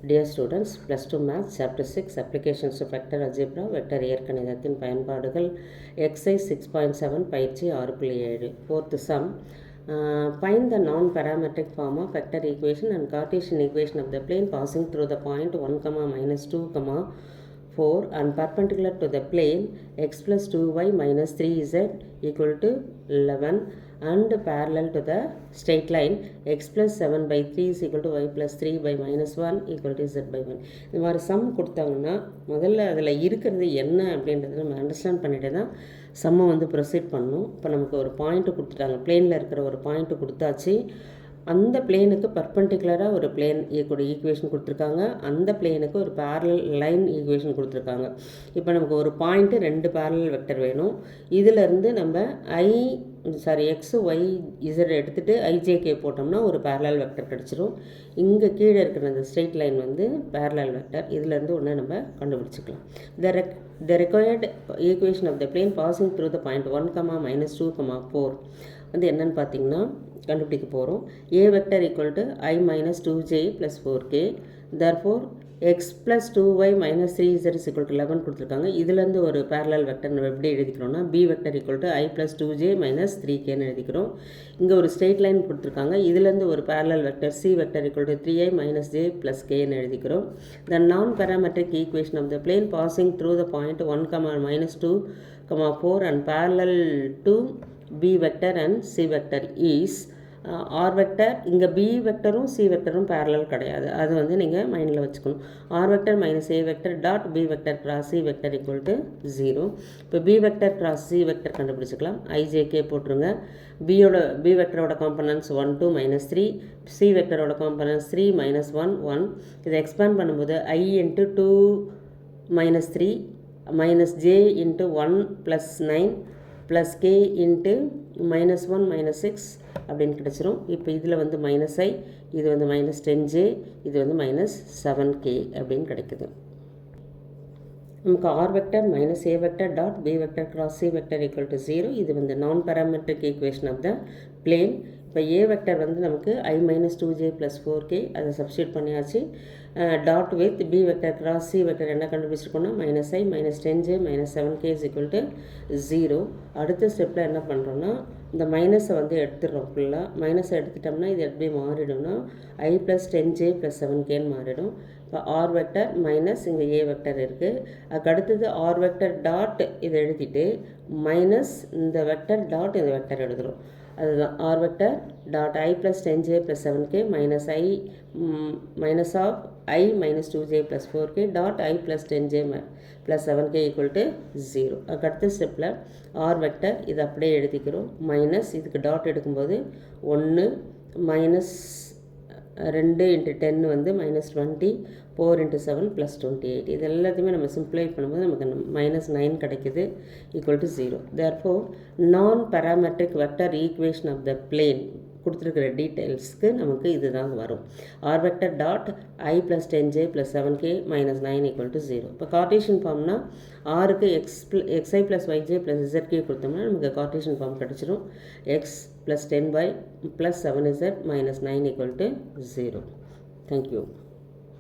Dear students, plus 2 Maths, Chapter 6, Applications to Vector Algebra, Vector இயற்கணிதத்தின் பயன்பாடுகள், Exercise 6.7, பயிற்சி 6.7. Fourth sum, find the non-parametric form of vector equation and Cartesian equation of the plane passing through the point 1, -2, 4 and perpendicular to the plane x plus 2y minus 3z equal to 11 and parallel to the straight line x plus 7 by 3 is equal to y plus 3 by minus 1 equal to z by 1. இந்த மாதிரி some கொடுத்தாங்கன்னா முதல்ல அதில் இருக்கிறது என்ன அப்படின்றத நம்ம understand பண்ணிட்டு தான் சம்மை வந்து ப்ரொசீட் பண்ணணும். இப்போ நமக்கு ஒரு பாயிண்ட்டு கொடுத்துட்டாங்க, பிளேனில் இருக்கிற ஒரு பாயிண்ட்டு கொடுத்தாச்சு. அந்த பிளேனுக்கு பர்பண்டிகுலராக ஒரு பிளேன் ஈக்குவேஷன் கொடுத்துருக்காங்க, அந்த பிளேனுக்கு ஒரு பேரலல் லைன் ஈக்குவேஷன் கொடுத்துருக்காங்க. இப்போ நமக்கு ஒரு பாயிண்ட்டு 2 பேரலல் வெக்டர் வேணும். இதிலேருந்து நம்ம எக்ஸ் ஒய் இசட் எடுத்துகிட்டு ஐஜேகே போட்டோம்னா ஒரு பேரலல் வெக்டர் கிடச்சிரும். இங்கே கீழே இருக்கிற அந்த ஸ்ட்ரெயிட் லைன் வந்து பேரலல் வெக்டர். இதிலேருந்து ஒன்று நம்ம கண்டுபிடிச்சிக்கலாம். The required equation of the plane passing through the point 1, -2, 4 வந்து என்னன்னு பார்த்தீங்கன்னா கண்டுபிடிக்க போகிறோம். A vector equal to I - 2j + 4k. therefore x plus 2y minus 3z is equal to 11 கொடுத்துருக்காங்க. இதுலேருந்து ஒரு பேரலல் வெக்டர் நம்ம எப்படி எழுதிக்கிறோம்னா b vector equal to I plus 2j minus 3kன்னு எழுதிக்கிறோம். இங்கே ஒரு ஸ்ட்ரெயிட் லைன் கொடுத்துருக்காங்க. இதுலேருந்து ஒரு parallel vector c vector equal to 3i minus j plus kன்னு எழுதிக்கிறோம். The non-parametric equation of the plane passing through the point 1, -2, 4 and parallel to b vector and c vector is r vector. இங்கே b வெக்டரும் c வெக்டரும் parallel கிடையாது, அது வந்து நீங்கள் மைண்டில் வச்சுக்கணும். r vector minus a vector dot b vector cross c vector equal to 0. இப்போ b vector cross c vector கண்டுபிடிச்சிக்கலாம். ijk போட்டுருங்க. b வெக்டரோட காம்பனன்ட்ஸ் 1, 2, -3, c வெக்டரோட காம்பனன்ட்ஸ் 3, -1, 1. இதை எக்ஸ்பேண்ட் பண்ணும்போது i × 2 - 3 -j × 1 + 9 + k × -1 - 6 அப்படின்னு கிடச்சிரும். இப்போ இதில் வந்து -i, இது வந்து -10j, இது வந்து -7k அப்படின்னு கிடைக்குது. நமக்கு r vector minus a vector dot b vector cross c vector equal to 0. இது வந்து நான் parametric equation of the plane. இப்போ a வெக்டர் வந்து நமக்கு I - 2j + 4k, அதை சப்ஸ்டியூட் பண்ணியாச்சு. Dot with b vector cross c vector என்ன கண்டுபிடிச்சிருக்கோம்னா -i -10j -7k is equal to 0. அடுத்த ஸ்டெப்பில் என்ன பண்ணுறோன்னா இந்த மைனஸை வந்து எடுத்துடுறோம். ஃபுல்லாக மைனஸை எடுத்துட்டோம்னா இது எப்படி மாறிடும்னா I + 10j + 7kன்னு மாறிடும். இப்போ ஆர் வெக்டர் மைனஸ் இங்கே ஏ வெக்டர் இருக்குது. அதுக்கு அடுத்தது ஆர் வெக்டர் டாட் இதை எழுதிட்டு மைனஸ் இந்த வெக்டர் டாட் இந்த வெக்டர் எழுதுகிறோம். அதுதான் r vector dot I + 10j + 7k minus of I - 2j + 4k dot I + 10j + 7k equal to 0. அதுக்கு அடுத்த ஸ்டெப்பில் ஆர் வெக்டர் இதை அப்படியே எழுதிக்கிறோம். மைனஸ் இதுக்கு டாட் எடுக்கும்போது 1 -2 × 10 வந்து -20, 4 × 7 + 28. இது எல்லாத்தையுமே நம்ம சிம்பிளை பண்ணும்போது நமக்கு -9 கிடைக்குது ஈக்குவல் டு 0. தேர்ஃபோர் நான் parametric vector equation of the plane கொடுத்துருக்கிற டீட்டெயில்ஸ்க்கு நமக்கு இதுதான் வரும். R vector dot I + 10j + 7k -9 equal to 0. இப்போ கார்ட்டீசியன் ஃபார்ம்னா ஆருக்கு xi + yj + zk கொடுத்தோம்னா நமக்கு கார்ட்டீசியன் ஃபார்ம் கிடச்சிரும். x + 10y + 7z -9 equal to 0. Thank you.